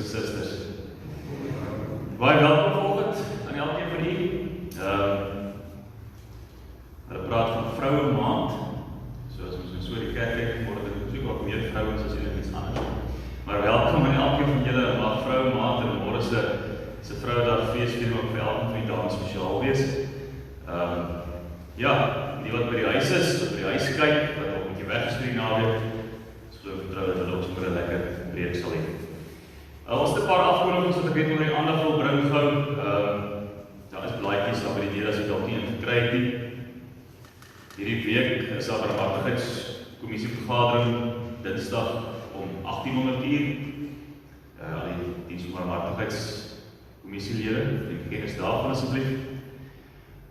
susters. Baie welkom vanoggend aan elkeen van julle. Hulle praat van Vroue Maand. So as ons so die kerk kyk, word dit soek ook meer vrouens as iets anders. Maar welkom aan elkeen van julle. Mag Vroue Maand en môre se Vrouedag feesviering ook vir elkeen van die dames spesiaal wees. Ja, die wat by die huis is, wat by die huis kyk, wat ook 'n bietjie weggestuur naweek. So vertrou dat hulle ook sommer 'n lekker breek sal hê. Ons het 'n paar afkondigings wat ek net onder die aandag wil bring gou. Daar is blaadjies daar by die deur as jy dalk nie gekry het nie. Hierdie week is daar 'n barmhartigheidskommissie vergadering Dinsdag om 18:00 al die diens van barmhartigheidskommissielede, die kennis daarvan asseblief.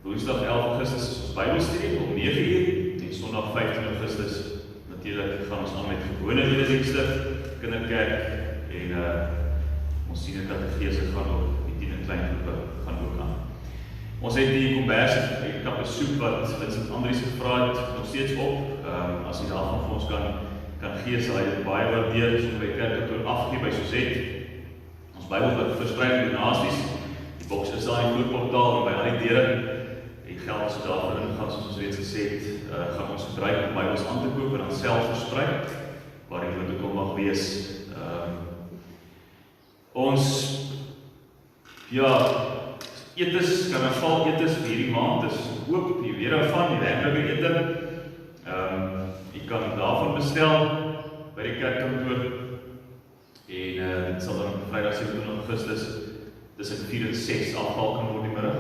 Woensdag 11 Augustus is ons Bybelstudie om 9:00 en Sondag 15 Augustus natuurlik gaan ons aan met gewone godsdienste, kinderkerk en ons sien dat die gees gaan ook, die 10 en klein groepe gaan ook aan. Ons het die kombers, die kappe soep wat Vincent Andries gevra het, nog steeds op. As jy daarvan vir ons kan gee, sal hy dit baie waardeer, so by kerkkantoor afgee by Suzette. Ons Bybel wat versprei donasies, die boks is daar in die voorportaal en by al die deure. Die geld as daar daarin gaan, soos ons reeds gesê het, gaan ons gebruik om Bybels aan te koop en dan self versprei, waar die protokol mag wees. Ons, etes, karnaval etes vir hierdie maand is oop, die weer daarvan, die werklike ete. Jy kan daarvan bestel by die kerkkantoor en dit sal dan op Vrydag 27 Augustus tussen 4 en 6 afhaal kan word die middag.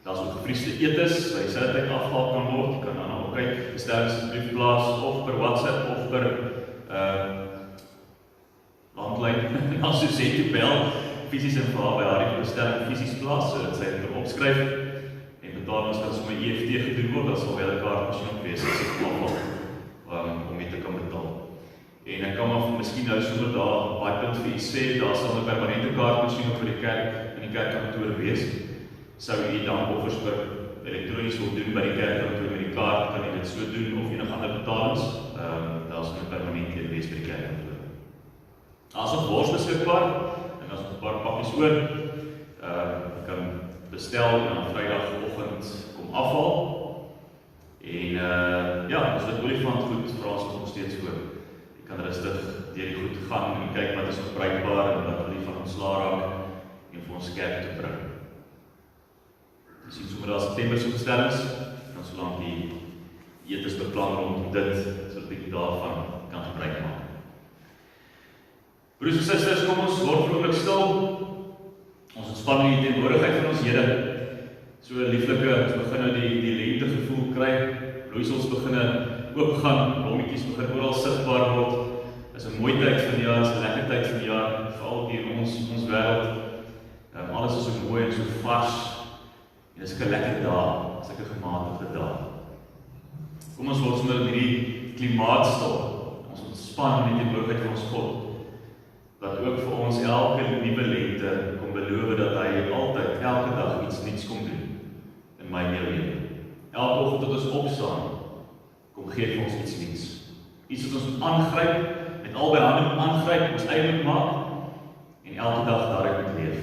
Daar is ook gevriesde etes, by sy tyd afhaal kan word. Jy kan dan ook kyk, bestellingsbrief plaas of per WhatsApp of per landlyn, as jy sê toe bel, fisies en vir by haar die bestelling fisies plaas, so dat sy het opskryf en betalings kan sommer EFT gedoen word, dat sal wel 'n kaartmasjien op wees, as ek afval, om jy te kan betaal. En ek kan maar miskien nou sommer daar baie punt vir jy sê, daar sal 'n permanente kaartmasjien op vir die kerk, in die kerkkantoor wees. Sou jy dan offers per elektronies wil doen by die kerkkantoor met die kaart, kan jy dit so doen, of enige ander betalings, daar sal 'n permanente wees by die kerkkantoor. Daar is nog wors beskikbaar, en daar is nog 'n paar pakkies oor. Jy kan bestel en dan Vrydagoggend kom afhaal. En as dit olifant goed, vra ons nog steeds voor. Jy kan rustig deur die goed gaan en kyk wat is nog bruikbaar en wat olifant ontslaa raak en vir ons kerk te bring. Jy sien sommer daar September se bestellings, en solank die etes beplan rondom dit, so 'n bietjie daarvan kan gebruik maak. Broers en susters, kom ons word vrolik stil. Ons ontspan in die teenwoordigheid van ons Here. So lieflike, ons begin nou die lente gevoel kry. Bloeisels begin oopgaan, blommetjies begin oral sigbaar word. Dis 'n mooi tyd van die jaar, 'n lekker tyd van die jaar, veral hier in ons wêreld. Alles is so mooi en so vars. En dis 'n lekker dag, sulke gematigde dag. Kom ons word sommer in hierdie klimaat stil. Ons ontspan in die teenwoordigheid van ons God. Dat ook vir ons elke nuwe lente kom beloof dat hy altyd, elke dag iets nuuts kom doen in my lewe. Elke oggend dat ons opstaan, kom gee vir ons iets nuuts. Iets wat ons moet aangryp, met albei hande moet aangryp, ons eie moet maak, en elke dag daaruit moet leef.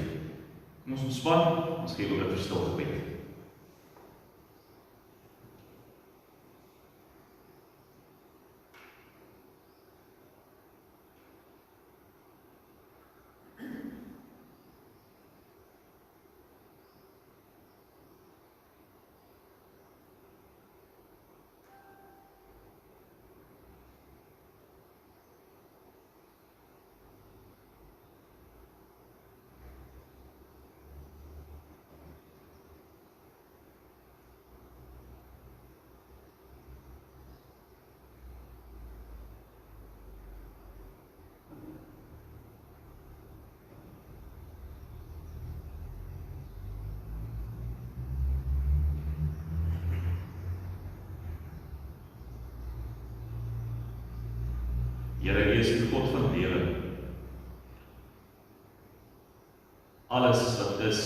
Kom ons ontspan, ons gee ook 'n verstil gebed. Here, U is die God van lewe. Alles wat is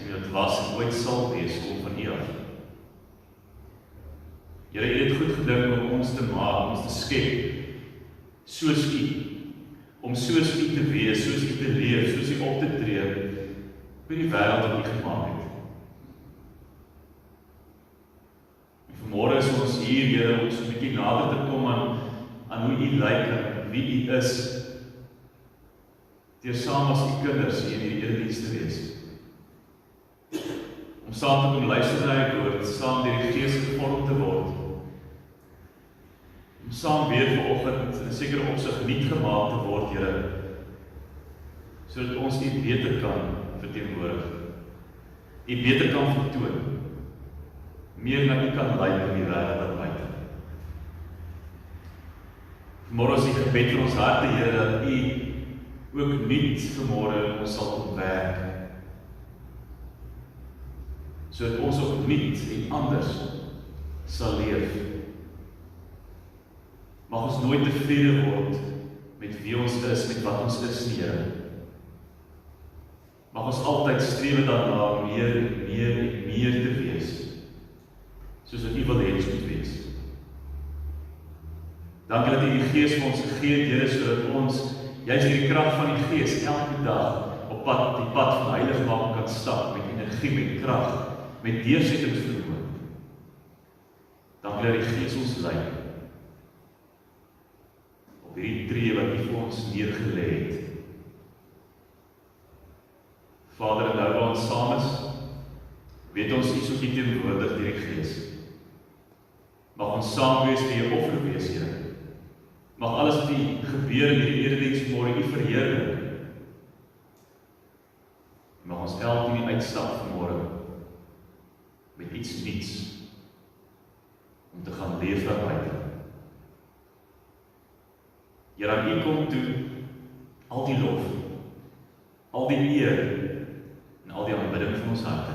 en wat was en ooit sal wees, kom van U af. Here, U het goed gedink om ons te maak, ons te skep, soos U, om soos U te wees, soos U te leef, soos U op te tree by die wêreld wat U gemaak het. En vanmôre is ons hier, Here, om so 'n bietjie nader te kom aan hoe U lyk en wie U is, deur saam as U kinders hier in die erediens te wees. Om saam te kom luister na U woord, saam deur die Gees gevorm te word. Om saam weer vanoggend in 'n sekere opsig nuut gemaak te word, Here, sodat ons U beter kan verteenwoordig. U beter kan vertoon. Meer na U kan lyk in die wêreld daar buite. Vanmôre is die gebed vir ons harte, Here, dat U ook nuut vanmôre in ons sal ontwerk, sodat ons ook nuut en anders sal leef. Mag ons nooit tevrede word met wie ons is, met wat ons is, Here. Mag ons altyd streef daarna om meer en meer en meer te wees, soos wat U wil hê ons moet wees. Dankie dat U die Gees vir ons gegee het, Here, sodat ons juist deur die krag van die Gees elke dag op die pad van heiligmaking kan stap, met energie, met krag, met deursettingsvermoë. Dankie dat die Gees ons lei op hierdie tree wat U vir ons neergelê het. Vader, en nou waar ons saam is, weet ons U is ook hier teenwoordig deur die Gees. Mag ons saam wees by U offer wees, Here. Mag alles wat U gebeur in hierdie erediens vanmôre U verheerlik. Mag ons elkeen uitstap vanmôre met iets nuuts om te gaan leef daar buite. Here, aan U kom toe al die lof, al die eer en al die aanbidding van ons harte.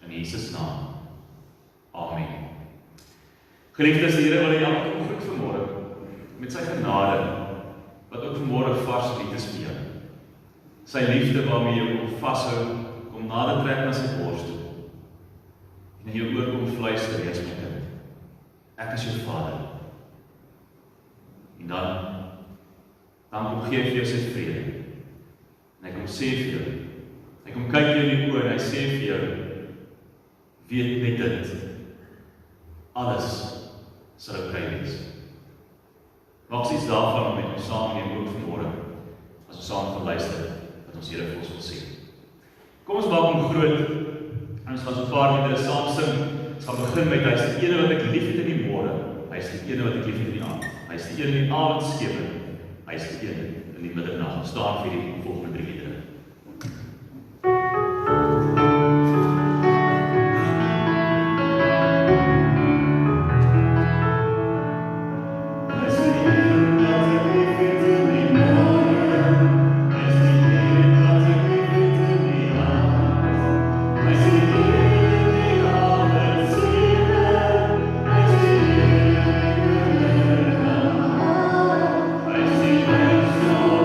In Jesus naam. Amen. Geliefdes, die Here wil U elke groet vanmôre met sy genade, wat ook vanmôre vars lied is vir jou. Sy liefde waarmee jy hom vashou, kom nader trek na sy bors toe. En in jou oor kom fluister, jy is my kind. Ek is jou Vader. En dan kom gee vir jou sy vrede. En hy kom sê vir jou, hy kom kyk jou in die oor en hy sê vir jou, weet net dit, alles sal oukei wees. Mag ons iets daarvan met ons saam neem ook vanmôre, as ons saam gaan luister, wat ons Here vir ons wil sê. Kom ons maak hom groot, en ons gaan so 'n paar liedere saam sing. Ons gaan begin met, hy is die ene wat ek lief het in die môre, hy is die ene wat ek lief het in die aand, hy is die ene in die avondskemer, hy is die ene in die middernag. Ons staan vir die volgende 3 liedere. I see my soul,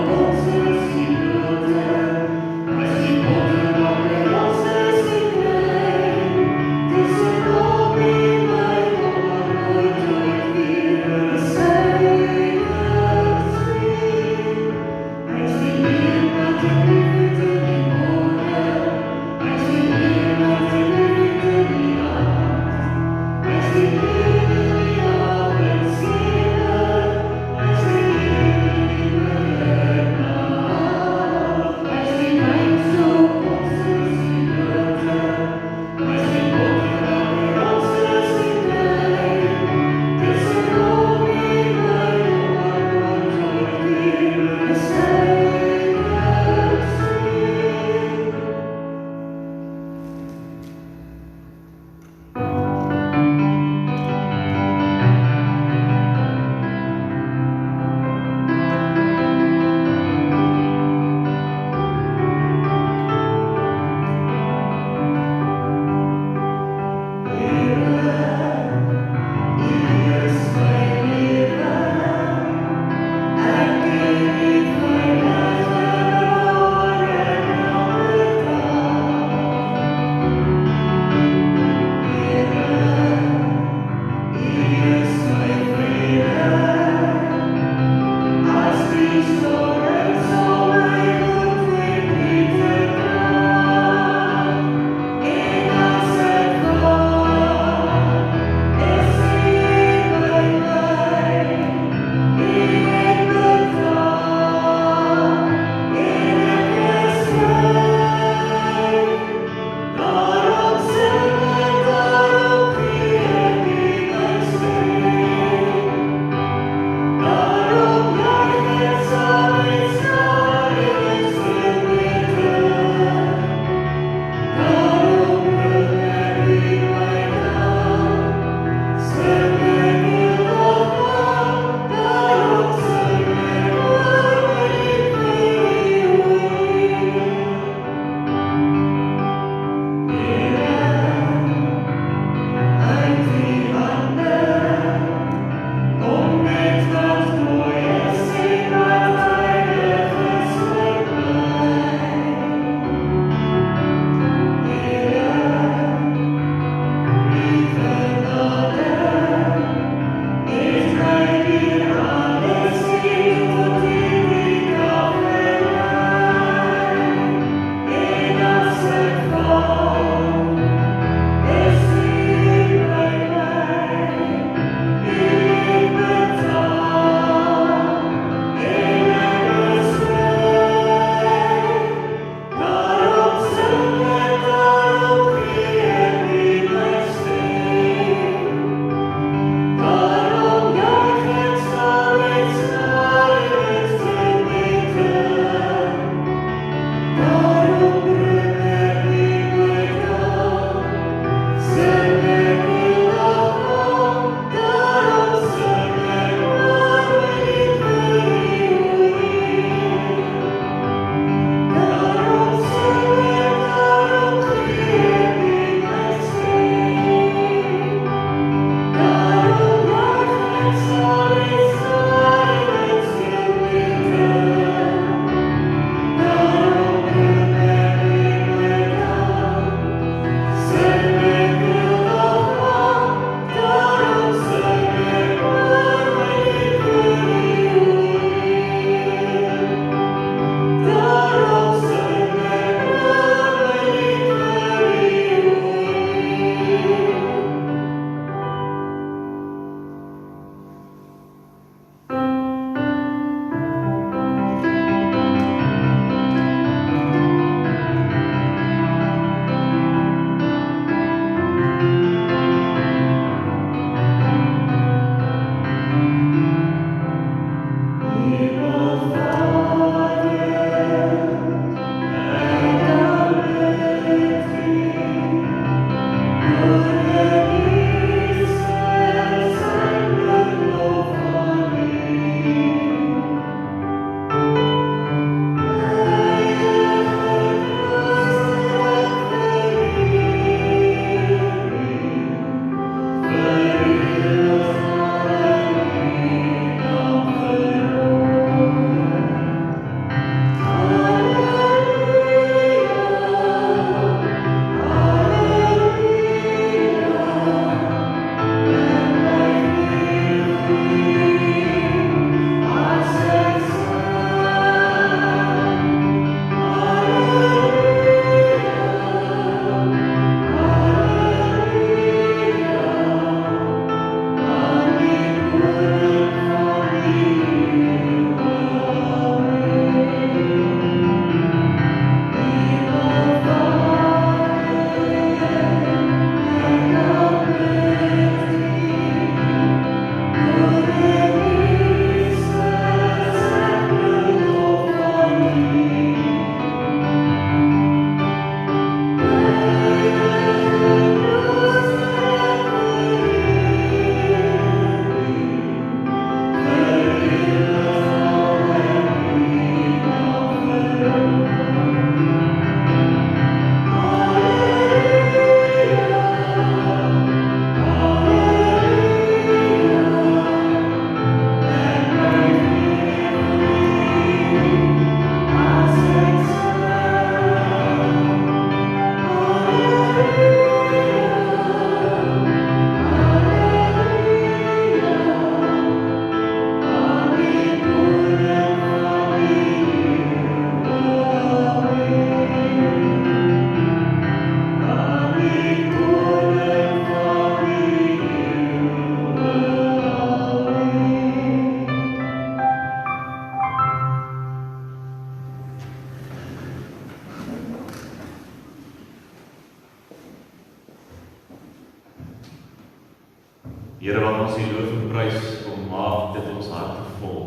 Here wat ons die loof en prys kom maak, dit ons harte vol.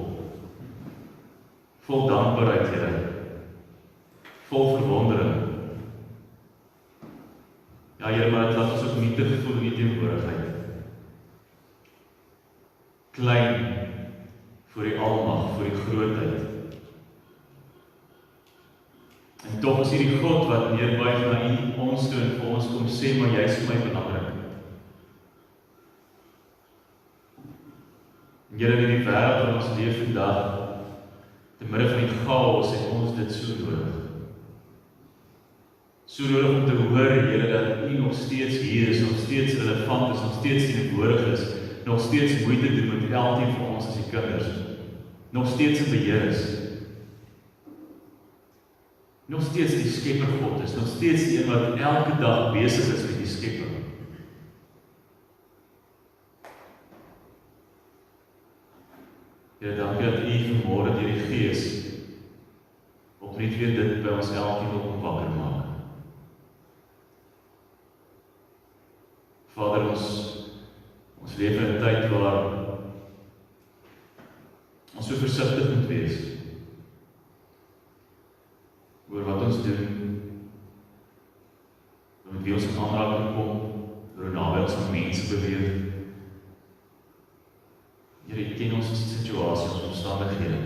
Vol dankbaarheid, Here. Vol verwondering. Ja, Here, maar dit laat ons ook nietig voel in die teenwoordigheid. Klein voor die almag, voor die grootheid. En tog is hierdie God wat neerbuig na ons toe en vir ons kom sê, maar jy is vir my belangrik. En Here, in die wêreld waar ons leef vandag, te midde van die chaos, het ons dit so nodig. So nodig om te hoor, Here, dat U nog steeds hier is, nog steeds relevant is, nog steeds teenwoordig is, nog steeds moeite doen met elkeen van ons as die kinders, nog steeds in beheer is, nog steeds die skepper God is, nog steeds die een wat elke dag besig is met die skepper. Here, dankie dat U vanmôre deur die Gees opnuut weer dit by ons elkeen wil kom wakker maak. Vader, ons leef in 'n tyd waar ons so versigtig moet wees oor wat ons doen, met wie ons in aanraking kom, oor hoe naby ons aan mense beweeg. Here, U ken ons situasie, ons omstandighede.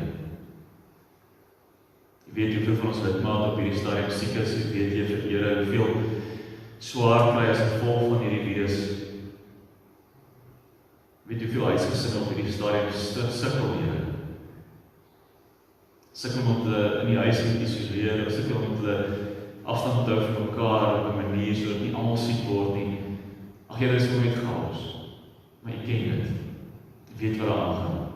U weet hoeveel van ons lidmate op hierdie stadium siek is, U weet jy vir Here hoeveel swaar kry as gevolg van hierdie virus. U weet hoeveel huisgesinne op hierdie stadium sukkel, Here. Sukkel om hulle in die huis te isoleer, sukkel om hulle afstand te hou van mekaar op 'n manier sodat nie almal siek word nie. Ag Here, dis nooit chaos, maar U ken dit. U weet wat daar aangaan.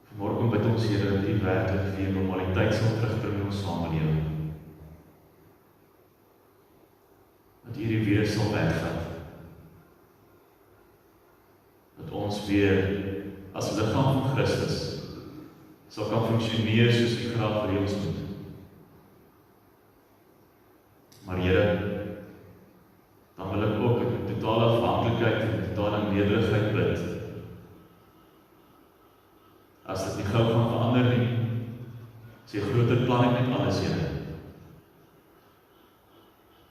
Vanmôre kom bid ons, Here, dat U werklik weer normaliteit sal terugbring in ons samelewing. Dat U hierdie virus sal wegvat. Dat ons weer as liggaam van Christus sal kan funksioneer soos U graag wil hê ons moet. Maar Here, dan wil ek ook in totale afhanklikheid en totale nederigheid bid. As dit nie gou gaan verander nie, as jy groter plan het met alles, Here.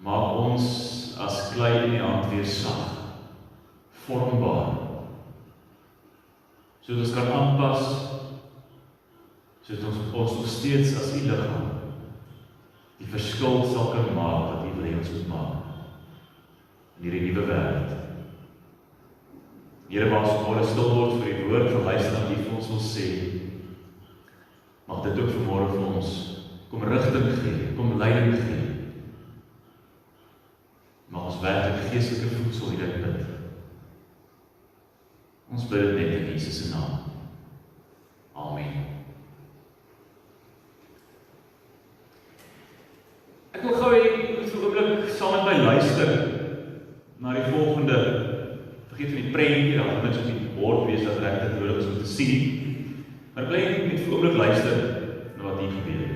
Maak ons as klei in die hand weer sag, vormbaar, sodat ons kan aanpas, sodat ons nog steeds as U liggaam die verskil sal kan maak wat U wil hê ons moet maak in hierdie nuwe wêreld. Here, waar ons vanmôre stil word vir die woord, vir luister na wat U vir ons wil sê, mag dit ook vanmôre vir ons kom rigting gee, kom leiding gee. Mag ons werklik geestelike voedsel hierin bid. Ons bid dit net in Jesus se naam. Amen. Ek wil gou hê, moet vir 'n oomblik saam met my luister na die volgende. Vergeet van die prentjie, daar gaan niks op die bord wees dat regtig nodig is om te sien. Maar bly net vir 'n oomblik luister na wat hier gebeur.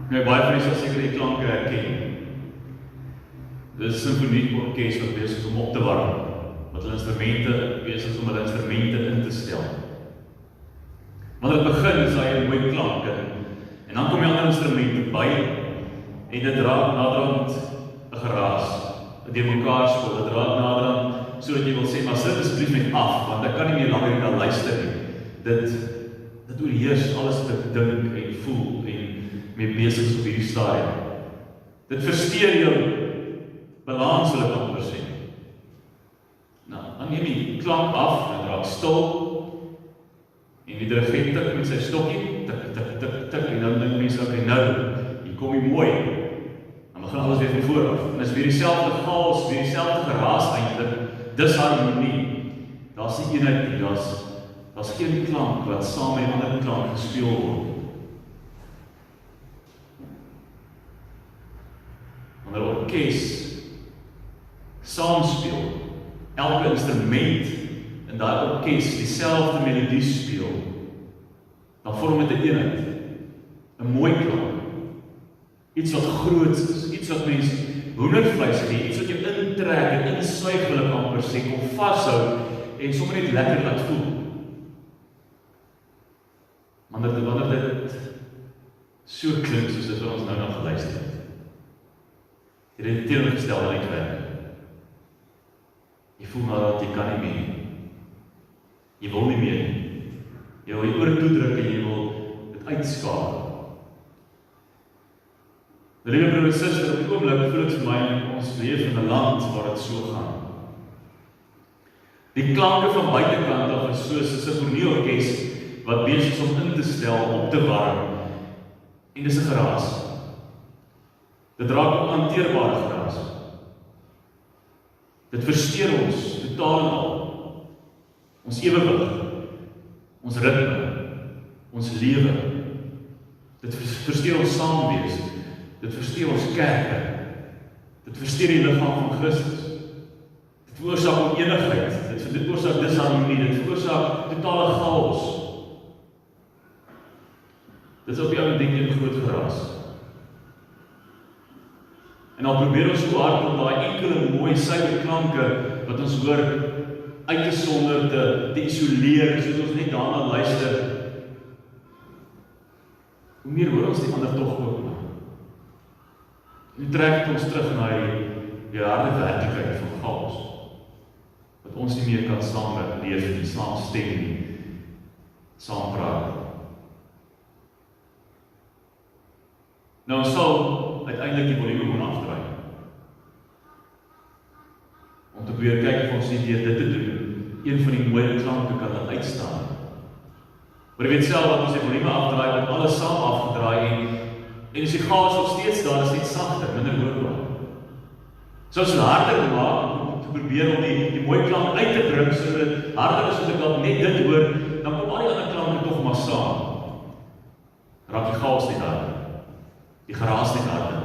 Nou, baie van julle sal seker die klanke herken. Dit is 'n simfonieorkes wat besig is om op te warm, wat hulle instrumente besig is om hulle instrumente in te stel. Wanneer dit begin, is daar 'n mooi klank en dan kom die ander instrumente by en dit raak naderhand 'n geraas, deur mekaar speel, dit raak naderhand sodat jy wil sê, maar sit asseblief net af, want ek kan nie meer langer hierna luister nie. Dit oorheers alles wat ek dink en voel en mee besig is op hierdie stadium. Dit versteur jou balans, wil ek amper sê. Nou, dan neem die klank af, en raak stil, en die dirigent tik met sy stokkie, tik, tik, tik, tik, en dan dink mense, okay, nou, hier kom die mooi, dan begin alles weer van vooraf, en is weer dieselfde chaos, weer dieselfde geraas eintlik, dis harmonie, daar is die eenheid nie, daar is geen klank wat saam met die ander klank gespeel word. Wanneer 'n orkes saamspeel, elke instrument in daai orkes dieselfde melodie speel, dan vorm dit 'n eenheid, 'n mooi klank, iets wat groot is, iets wat mense hoendervleis gee, iets wat jou intrek en insuig, wil ek amper sê, kom vashou en sommer net lekker laat voel. Wanneer dit so klink soos dit wat ons nou geluister het, het dit teenoorgestelde uitwerk. Jy voel maar dat jy kan nie meer. Jy wil nie meer. Jy wil jy oor toedruk en jy wil dit uitskakel. Liewe broer en suster, op die oomblik voel dit vir my, ons leef in 'n land waar dit so gaan. Die klanke van buitekant af is soos 'n simfonieorkes wat besig is om in te stel, op te warm, en dis 'n geraas. Dit raak onhanteerbare geraas. Dit versteur ons totaal en al. Ons ewewig, ons ritme, ons lewe. Dit versteur ons saamwees. Dit versteur ons kerke. Dit versteur die liggaam van Christus. Dit veroorsaak oneenigheid. Dit veroorsaak disharmonie. Dit veroorsaak totale chaos. Dit is op die ou ding 'n groot geraas. En dan probeer ons so hard om daai enkele mooi suiwer klanke wat ons hoor uit te sonder, te isoleer, soos ons net daarna luister. Hoe meer hoor ons die ander tog ook maar. Nu trek het ons terug na die harde werklikheid van chaos, wat ons nie meer kan saam leef nie, saam stem nie, saam praat. Nou ons sal uiteindelik die volume moet afdraai. Om te probeer kyk of ons nie deur dit te doen, een van die mooi klanke kan laat uitstaan. Maar jy weet self dat ons die volume afdraai, word alles saam afgedraai en as die chaos nog steeds daar is, net sagter, minder hoorbaar. So as ons harder maak, om te probeer om die mooi klank uit te bring, sodat dit harder is, sodat ek net dit hoor, dan kom al die ander klanke tog maar saam. Raak die chaos net harder. Die geraas net harder.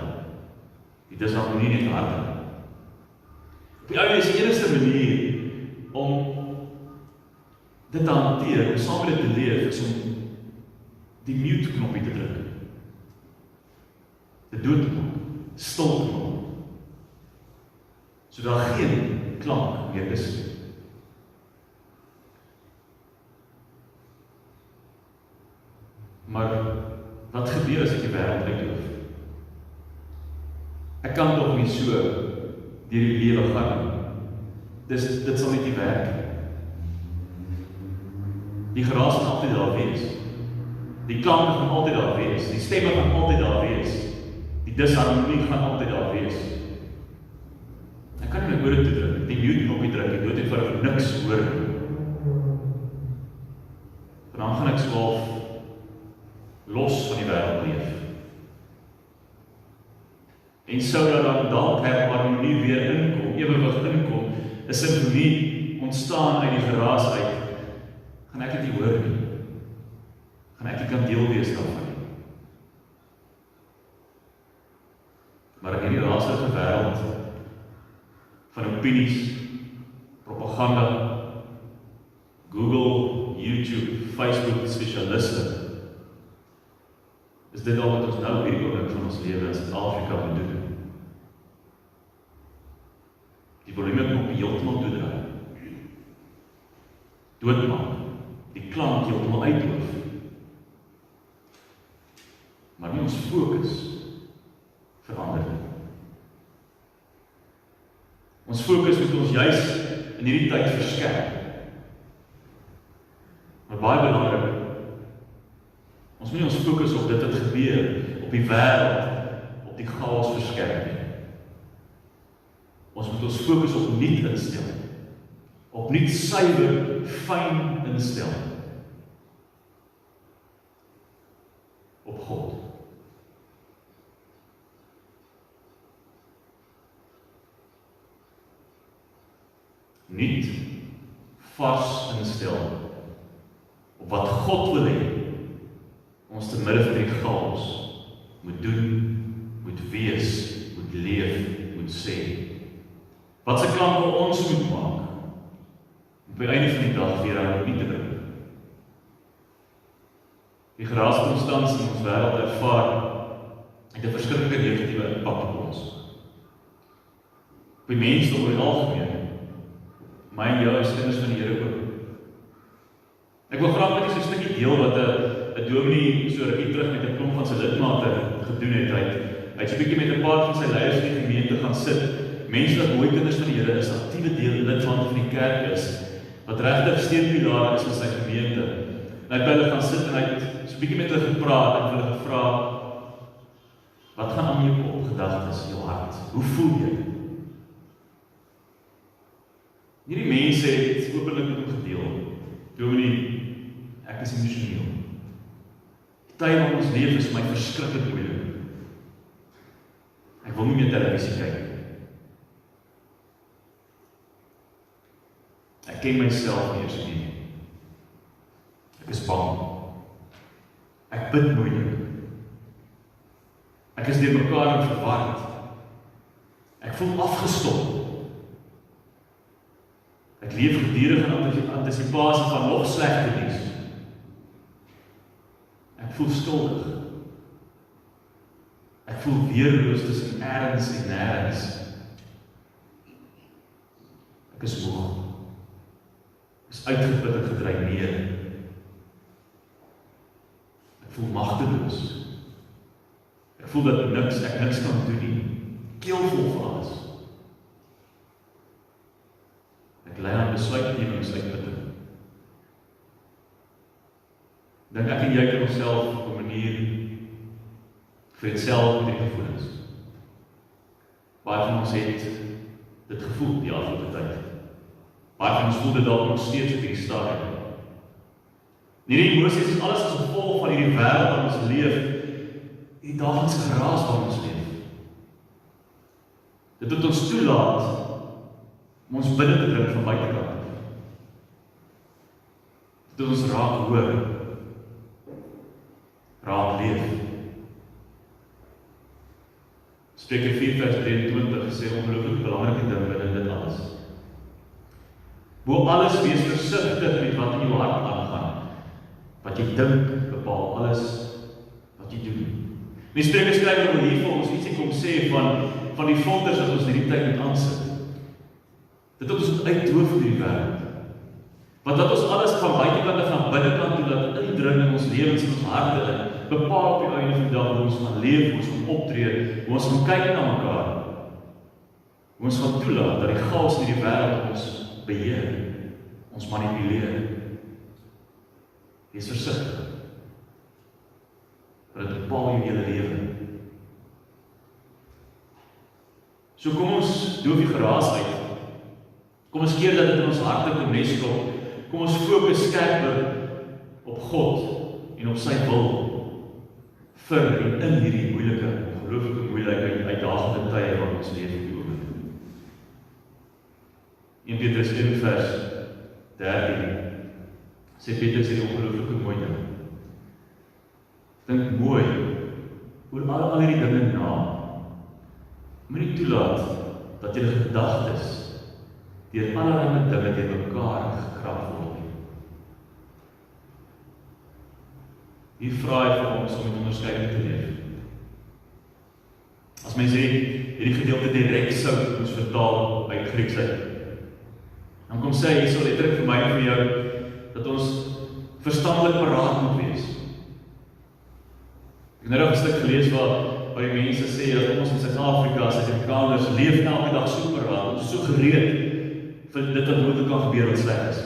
Die disharmonie net harder. Op die ouene is die enigste manier om dit te hanteer, om saam met dit te leef, is om die mute knoppie te druk. Dit dood te maak, stil te maak. So daar geen klank meer is. Maar wat gebeur as ek die wêreld uitdoof? Ek kan toch nie so deur die lewe gaan nie. Dit sal net nie werk. Die geraas gaan altyd daar wees. Die klanke gaan altyd daar wees. Die stemme gaan altyd daar wees. Die disharmonie gaan altyd daar wees. Ek kan nie my ore toe druk, die mute knoppie druk, ek dood en vir niks hoor. En dan gaan ek so half los van die wêreld leef. En sou dat dan dalk harmonie weer inkom, ewewig inkom, 'n simfonie ontstaan uit die geraas uit, gaan ek dit nie hoor nie. Gaan ek nie kan deel wees daarvan nie. Maar in hierdie raserige wêreld van opinies, propaganda, Google, YouTube, Facebook spesialiste, is is dit al wat ons nou hierdie oomblik van ons lewe in Suid-Afrika moet doen. Die volumeknop heeltemal toedraai. Doodmaak. Die klank heeltemal uitdoof. Maar nie ons fokus verander nie. Ons fokus moet ons juis in hierdie tyd verskerp. Maar baie belangrik, ons moet ons fokus op dit wat gebeur, op die wêreld, op die chaos verskerp nie. Ons moet ons fokus op nuut instel, op nuut suiwer, fyn instel, op God. Nuut, vars instel, op wat God wil hê, ons te midde van die chaos moet doen, moet wees, moet leef, moet sê. Wat se klank wil ons moet maak, om op die einde van die dag weer aan die te bring. Die geraaskonstans in ons wêreld ervaar het 'n verskriklike negatiewe impak op ons. Op die mens oor die algemeen, my en jou as kinders van die Here ook. Ek wil graag met so 'n stukkie deel wat 'n dominee so rukkie terug met 'n klomp van sy lidmate gedoen het. Hy het so 'n bietjie met 'n paar van sy leiers in die gemeente gaan sit. Mense wat mooi kinders van die Here is, aktiewe lid van die kerk is, wat regtig steunpilare is in sy gemeente. En hy het by hulle gaan sit en hy het so 'n bietjie met hulle gepraat en hulle gevra, wat gaan aan jou op gedagtes, jou hart? Hoe voel jy? Hierdie mense het openlik met hom gedeel. Dominee, ek is emosioneel. Die tyd van ons lewe is my verskriklik moeilik. Ek wil nie meer televisie kyk. Ek ken myself nie eens nie. Ek is bang. Ek bid moeilik. Ek is deur mekaar en verward. Ek voel afgestop. Ek leef gedurig in antisipasie van nog slegte nuus. Ek voel skuldig. Ek voel weerloos tussen ergens en nêrens. Ek is moeg. Ek is uitgeput en gedreineer. Ek voel magteloos. Ek voel dat ek niks kan doen nie. Keelvol vir alles. Ek lei aan besluitnemings uitputting. Dink ek en jy kan onsself op 'n manier verself met die gevoelens. Baie van ons het dit gevoel die afgelope tyd. Baie van ons voel dit dalk nog steeds op die stadium. Hierdie emosies is alles as gevolg van hierdie wêreld waarin ons leef, die daaglikse geraas waarin ons leef. Dit moet ons toelaat om ons binne te druk van buitekant. Dit ons raak hoor, raak leef. Spreuke 4:23 sê ongelooflik belangrike ding binne dit alles. Bo alles wees versigtig met wat in jou hart aangaan. Wat jy dink bepaal alles wat jy doen. Die Spreuke skrywer wil hier vir ons ietsie kom sê van die filters wat ons in hierdie tyd moet aansit. Dit ons moet uitdoof in die wêreld. Want dat ons alles van buitekant van binnekant toe laat indring in ons lewens en ons harte in, bepaal op die einde van die dag hoe ons gaan leef, hoe ons gaan optree, hoe ons gaan kyk na mekaar. Hoe ons gaan toelaat dat die chaos in die wêreld ons beheer, ons manipuleer. Wees versigtig. Want dit bepaal jou hele lewe. So kom ons doof die geraas uit. Kom ons keer dat dit in ons harte kom neskel. Kom ons fokus skerper op God en op sy wil vir en in hierdie moeilike, ongelooflike moeilike uitdagende tye wat ons leef op die oomblik. 1 Petrus 1:13 sê Petrus hierdie ongelooflike mooi ding. Dink mooi oor al hierdie dinge na. Moenie toelaat dat jy gedagtes deur allerlei dinge deur mekaar gekrap word. Hier vra hy vir ons om met onderskeiding te leef. As mens hierdie gedeelte direk sou ons vertaal uit Grieks uit, dan kom sê hy so letterlik vir my en vir jou, dat ons verstandelik paraat moet wees. Ek het nou 'n stuk gelees waar die mense sê dat ons in Suid-Afrika, as Suid-Afrikaners leef elke dag so paraat, ons is so gereed vir dit wat nooit kan gebeur wat sleg is.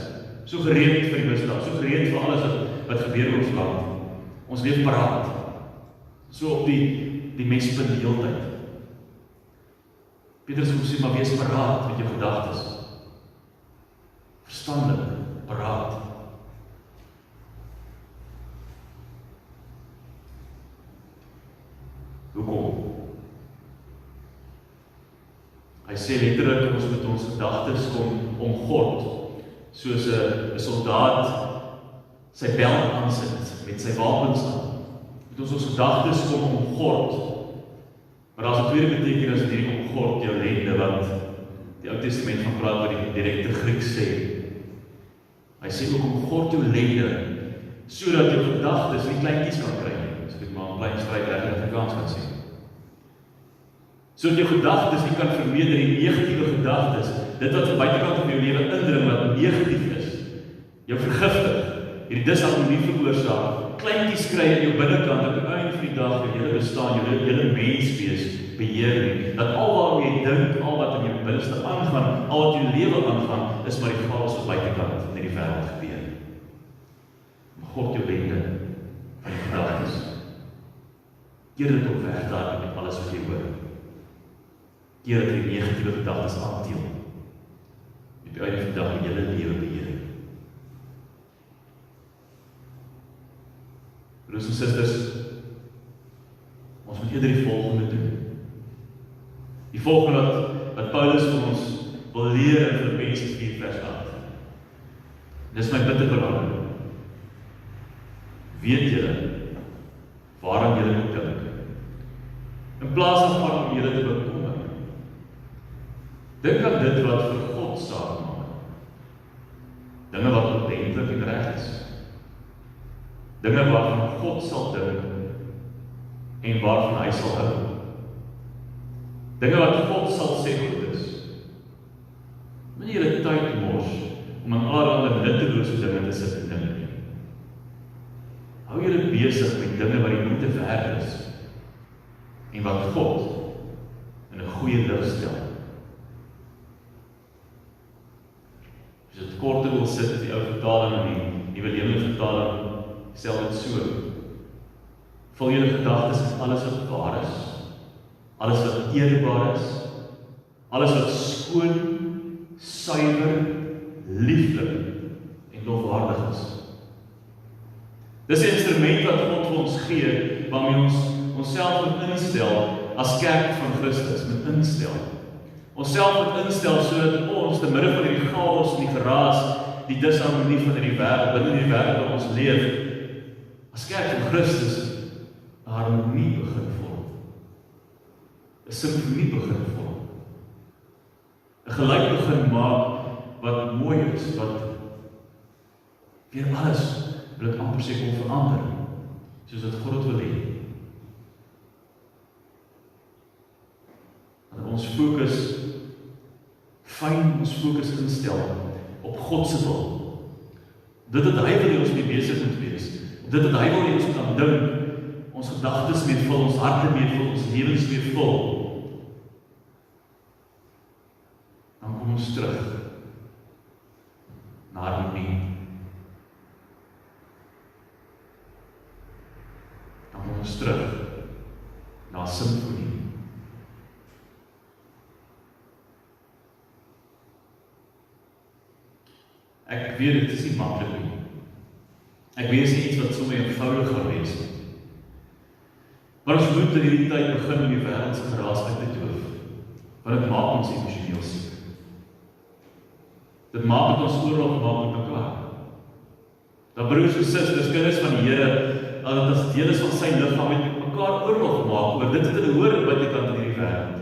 So gereed vir die misdaad, so gereed vir alles wat gebeur in ons land. Ons leef paraat. So op die mensbedeeldheid. Petrus kom sê, maar wees paraat met jou gedagtes. Verstandelik, paraat. Hoekom? Hy sê letterlik ons moet ons gedagtes kom omgord, soos 'n soldaat sy bel aansit met sy wapens aan. Moet ons gedagtes kom omgord. Maar daar's 'n tweede betekenis in hierdie omgord, jou lende, wat die Ou Testament van praat wat die direkte Grieks sê. Hy sê ook omgord jou lende, sodat jou gedagtes nie kleintjies kan kry nie. So dit maar 'n klein stryd reg in Afrikaans kan sê. Sodat jou gedagtes nie kan vermeerder, die negatiewe gedagtes, dit wat van buitekant in jou lewe indring wat negatief is, jou vergiftig, hierdie disharmonie veroorsaak, kleintjies kry in jou binnekant, dat die einde van die dag jou hele bestaan, jou hele menswees beheer nie, dat al wat jy dink, al wat in jou binneste aangaan, al wat jou lewe aangaan, is maar die chaos wat buitekant in die wêreld gebeur. Maar God jou lende van die gedagtes. Keer dit op weg daar met alles wat jy hoor. Keer dat die negatiewe gedagtes aanteel. Met die einde van die dag die hele lewe beheer. Broers en susters, ons moet eerder die volgende doen. Die volgende wat Paulus vir ons wil leer in Filippense 4 vers 8. Dis my bitter belangrik. Weet julle waaraan julle moet dink? In plaas van om julle te bekommer, dink aan dit wat vir God saak maak. Dinge wat ordentlik en reg is. Dinge waarvan God sal dink en waarvan hy sal hou. Dinge wat God sal sê goed is. Moenie julle tyd mors om aan allerlei nuttelose dinge te sit en dink nie. Hou julle besig met dinge wat die moeite werd is en wat God in 'n goeie lig stel. As jy dit korter wil sit, die ou vertaling en die nuwe lewende vertaling stel dit so. Vul julle gedagtes met alles wat waar is, alles wat eerbaar is, alles wat skoon, suiwer, lieflik en lofwaardig is. Dis 'n instrument wat God vir ons gee, waarmee ons onsself moet instel as kerk van Christus, moet instel. Onsself moet instel sodat ons te midde van hierdie chaos en die geraas, die disharmonie van hierdie wêreld, binne die wêreld waar ons leef, as kerk van Christus 'n harmonie begin vorm. 'n simfonie begin vorm. 'n geluid begin maak wat mooi is, wat weer alles wil ek amper sê kom verander, soos wat God wil hê. En ons fokus instel op God se wil. Dit wat hy wil hê ons mee besig moet wees. Dit wat hy wil hê ons moet aan dink, ons gedagtes mee vul, ons harte mee vul, ons lewens mee vul. Dan kom ons terug na harmonie. Dan kom ons terug na simfonie. Ek weet dit is nie maklik nie. Ek weet dit is iets wat sommer eenvoudig gaan wees. Maar ons moet in hierdie tyd begin om die wêreld se geraas uit te doof. Want dit maak ons emosioneel siek. Dit maak dat ons oorlog maak met mekaar. Dat broers en susters, kinders van die Here, dat as deel is van sy liggaam met mekaar oorlog maak oor dit wat hulle hoor buitekant in hierdie wêreld.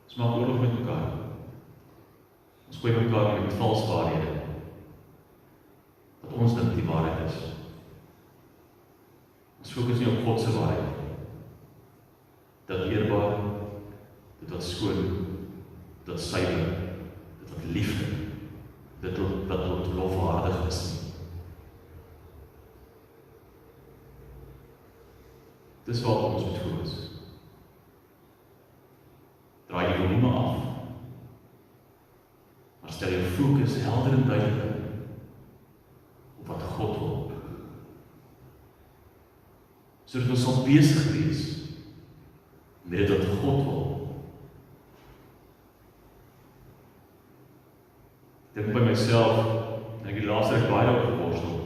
Ons maak oorlog met mekaar. Ons gooi mekaar met valse waarhede. wat ons dink die waarheid is. Ons fokus nie op God se waarheid nie. Dat eerbaar, dit wat skoon, dit wat suiwer, dit wat liefde, dit wat lofwaardig is. Dis wat ons moet fokus. Draai die volume af, maar stel jou fokus helder en duidelik op wat God wil. Sodat ons sal besig wees met dit wat God wil. Ek dink by myself, en ek die laaste ek baie op geworstel.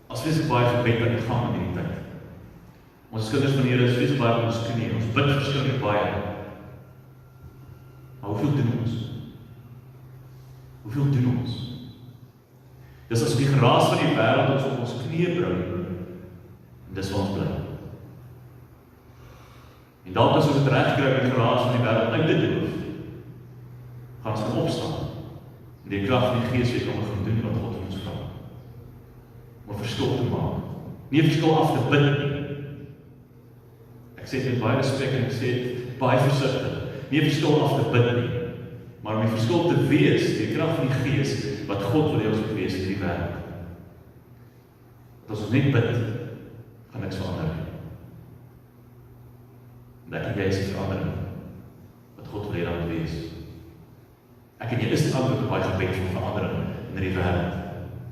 As wees baie gebed aan die gang in die tyd. Ons kinders van die Here is wees baie op ons knie, ons bid verskillend baie. Maar hoeveel doen ons? Hoeveel doen ons? Dis as die geraas van die wêreld ons op ons knie bring, en dis waar ons bly. En dalk as ons het reg kry die geraas van die wêreld uit te doof, gaan ons kan opstaan, en die krag van die Gees weet om te gaan doen wat God van ons vra. Om 'n verskil te maak. Nie 'n verskil af te bid nie. Ek sê dit met baie respek en ek sê dit baie versigtig. Nie 'n verskil af te bid nie, maar om 'n verskil te wees, die krag van die Gees, wat God wil hê ons moet wees in die wêreld. As ons net bid, gaan niks verander nie. En ek en jy is die verandering wat God wil hê dan moet wees. Ek en jy is die antwoord op baie gebed van verandering in die wêreld.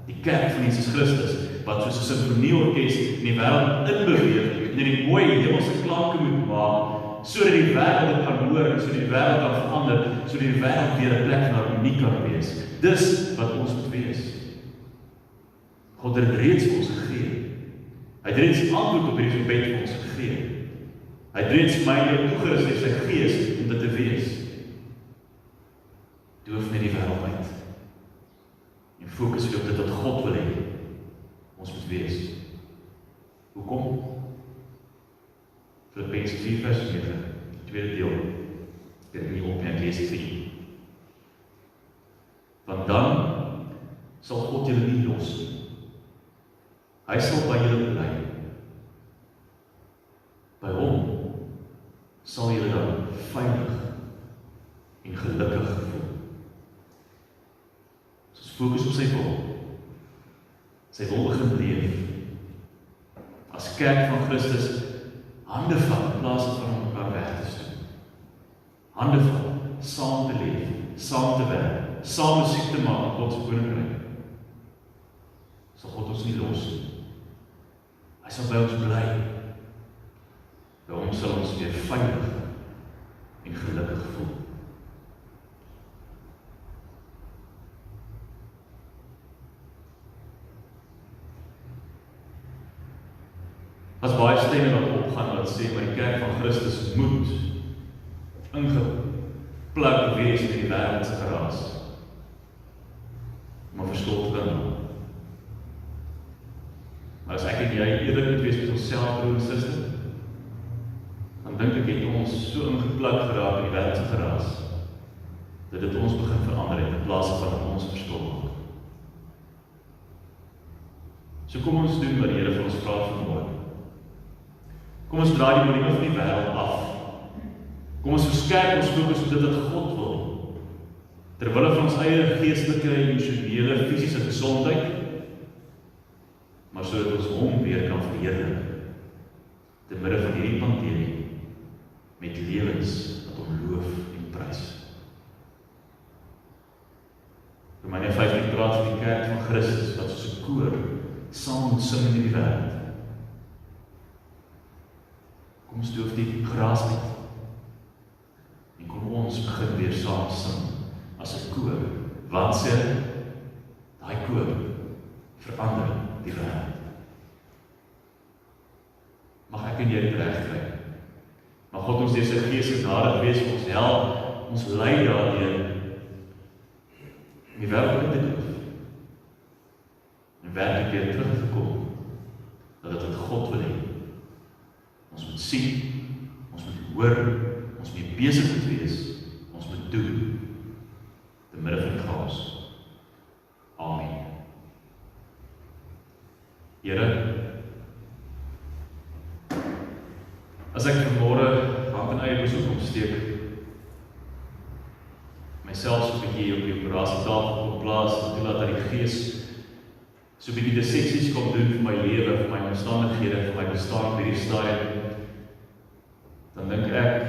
Die kerk van Jesus Christus, wat soos 'n simfonieorkes in die wêreld inbeweeg en die mooi hemelse klanke moet maak, sodat die wêreld dit kan hoor en sodat die wêreld kan verander, sodat die wêreld weer 'n plek van harmonie kan wees. Dis wat ons moet wees. God het reeds vir ons gegee. Hy het reeds antwoord op hierdie gebed vir ons gegee. Hy het reeds my en jou toegerus met sy Gees om dit te wees. Doof net die wêreld uit. En fokus weer op dit wat God wil hê ons moet wees. Hoekom? Filippense 4 vers 9, tweede deel. Ek het nie op nie, ek lees dit vir u. Want dan sal God julle nie los nie. Hy sal by julle bly. By hom sal julle dan veilig en gelukkig voel. So ons fokus op sy wil. Sy wil begin leef. As kerk van Christus, hande vat in plaas van mekaar weg te stoot. Hande vat, saam te leef, saam te werk, saam musiek te maak in God se koninkryk. Sal God ons nie los nie. Hy sal by ons bly. By hom sal ons weer veilig en gelukkig voel. As baie stemme wat opgaan wat sê, maar die kerk van Christus moet ingepluk wees in die wêreld se geraas. Om 'n verskil te kan maak. Maar as ek en jy eerlik moet wees met onsself, broer en suster, dan dink ek het ons so ingepluk geraak in die wêreld se geraas, dat dit ons begin verander het in plaas van ons verskil maak. So kom ons doen wat die Here vir ons vra vanmôre. Kom ons draai die volume van die wêreld af. Kom ons verskerp ons fokus op dit wat God wil. Terwille van ons eie geestelike, emosionele, fisiese gesondheid, maar sodat ons hom weer kan verheerlik te midde van hierdie pandemie met lewens wat hom loof en prys. Romeine 15 praat van die kerk van Christus wat soos 'n koor saam moet sing in die wêreld. Kom ons doof die geraas uit en kom ons begin weer saam sing as 'n koor. Wat sê daai koor verander die wêreld. Mag ek en jy dit regkry. Mag God ons deur sy Gees genadig wees vir ons help, ons lei daardeur om die wêreld in te doof. En werklik weer terug te kom dat dit wat God wil hê. Ons moet sien, ons moet hoor, ons moet besig moet wees, ons moet doen As ek vanmôre hand in eie boesem kom steek, myself so 'n bietjie op die operasietafel kom plaas en toelaat dat die Gees so 'n bietjie disseksies kom doen vir my lewe, vir my omstandighede, vir my bestaan op hierdie stadium, dan dink ek,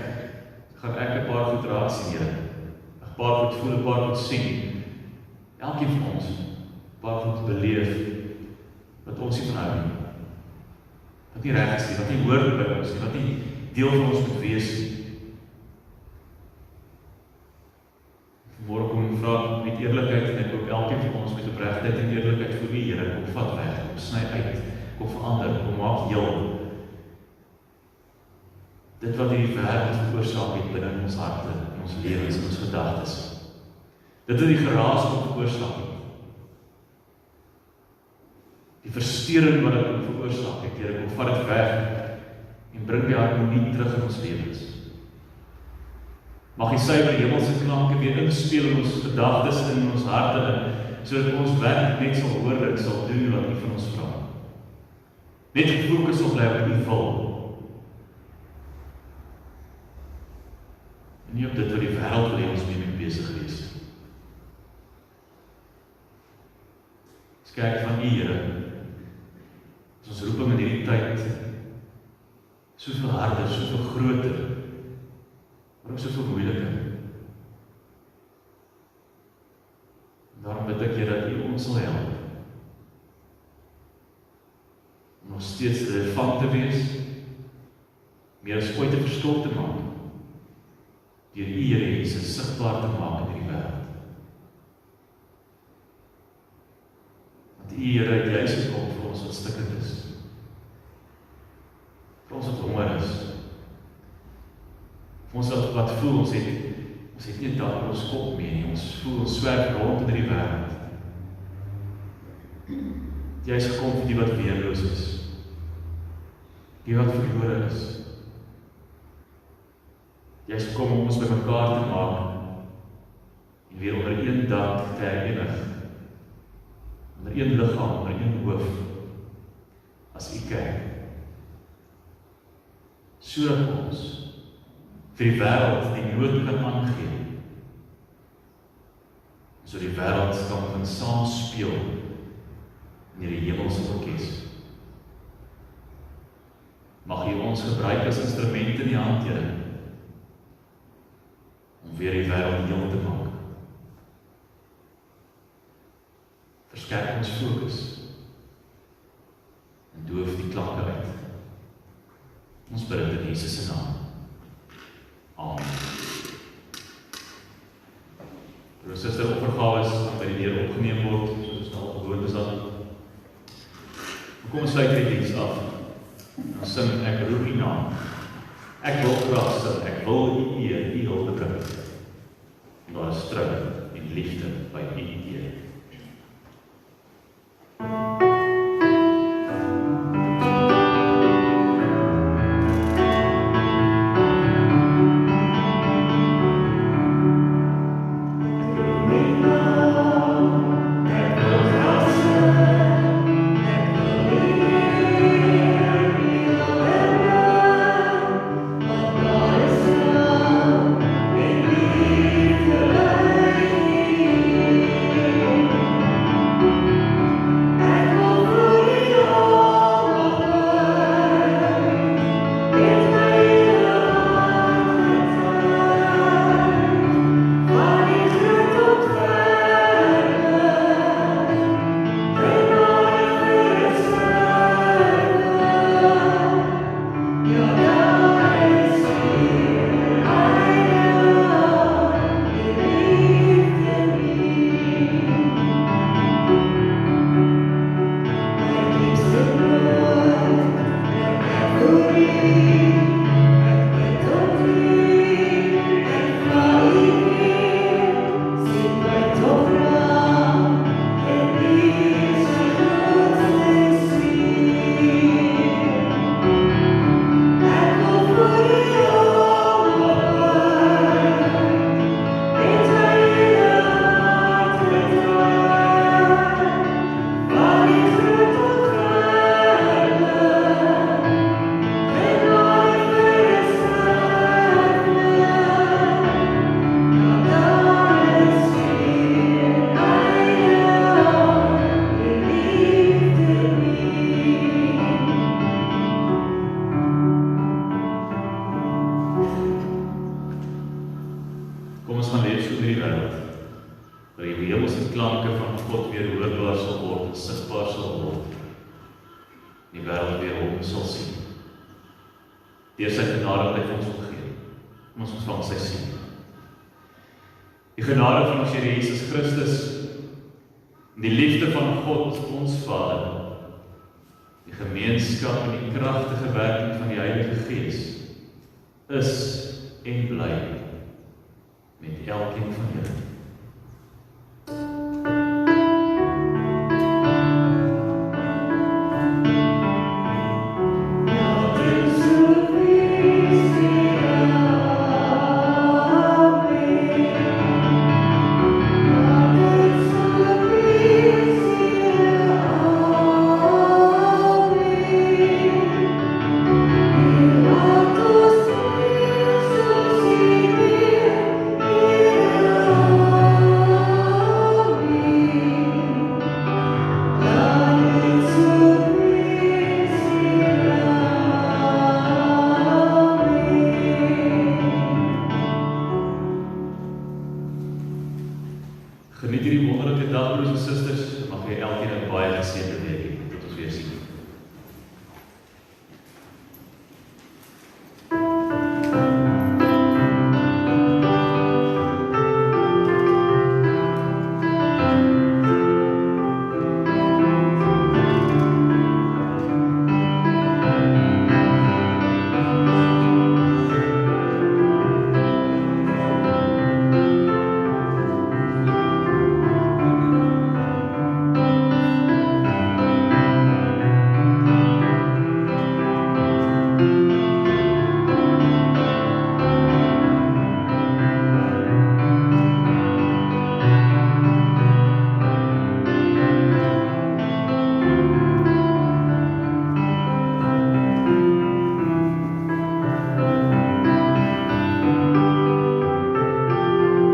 gaan ek 'n paar goed raak sien, Here. 'n paar goed voel, 'n paar goed sien. Elkeen van ons, 'n paar goed beleef, wat ons nie van hou nie. Wat nie reg is nie, wat nie hoort by ons nie, wat nie deel van ons moet wees nie. Vanmôre kom ek vra met eerlikheid, en ek hoop elkeen van ons met opregtheid en eerlikheid vir die Here, kom vat weg, kom sny uit, kom verander, kom maak heel. Dit wat hierdie wêreld veroorsaak het binne in ons harte, in ons lewens, in ons gedagtes. Dit wat die geraas kom veroorsaak het. Die versteuring wat dit veroorsaak het, Here, kom vat dit weg en bring die harmonie terug in ons lewens. Mag die suiwer hemelse klanke weer inspeel in ons gedagtes en in ons harte, sodat ons werklik net sal hoor en sal doen wat U van ons vra. Net gefokus sal bly op U wil. En nie op dit wat die wêreld wil hê ons mee besig wees. Ons kyk van U, Here, ons roeping in hierdie tyd soveel harder, soveel groter, maar ook soveel moeiliker. En daarom bid ek, Here, dat U ons sal help om nog steeds relevant te wees, meer as ooit 'n verskil te maak, deur U, Here Jesus, sigbaar te maak in hierdie wêreld. Want U, Here, het juis gekom vir ons wat stikkend is. Vir ons wat honger is. Vir ons wat voel, ons het nie daar in ons kop mee nie. Ons voel, ons swerf rond in hierdie wêreld. Jy is gekom vir die wat weerloos is. Die wat verlore is. Jy is gekom om ons bymekaar te maak en weer onder een dak te herenig. Onder een liggaam, onder een hoof, as U kerk. Sodat ons vir die wêreld die nood kan aangee. So die wêreld kan saam speel in hierdie hemelse orkes. Mag U ons gebruik as instrumente in die hand, Here, om weer die wêreld heel te maak. Verskerp ons fokus en doof die klanke uit. Ons bid dit in Jesus se naam. Amen. Terwyl suster opvergawe is, gaan by die Here opgeneem word, soos nou gewoond is dan. Kom ons sluit die diens af. Dan sing ek roep U naam. Ek wil graag sing, ek wil U eer, U hulp bring. Daar is trou en liefde by U eer. I klanke van God weer hoorbaar sal word, en sigbaar sal word, die wêreld weer hom sal sien. Deur sy genade wat hy vir ons wil gee, ons ontvang sy sien. Die genade van ons Here Jesus Christus, die liefde van God, ons Vader, die gemeenskap en die kragtige werking van die Heilige Gees, is en bly met elkeen van julle.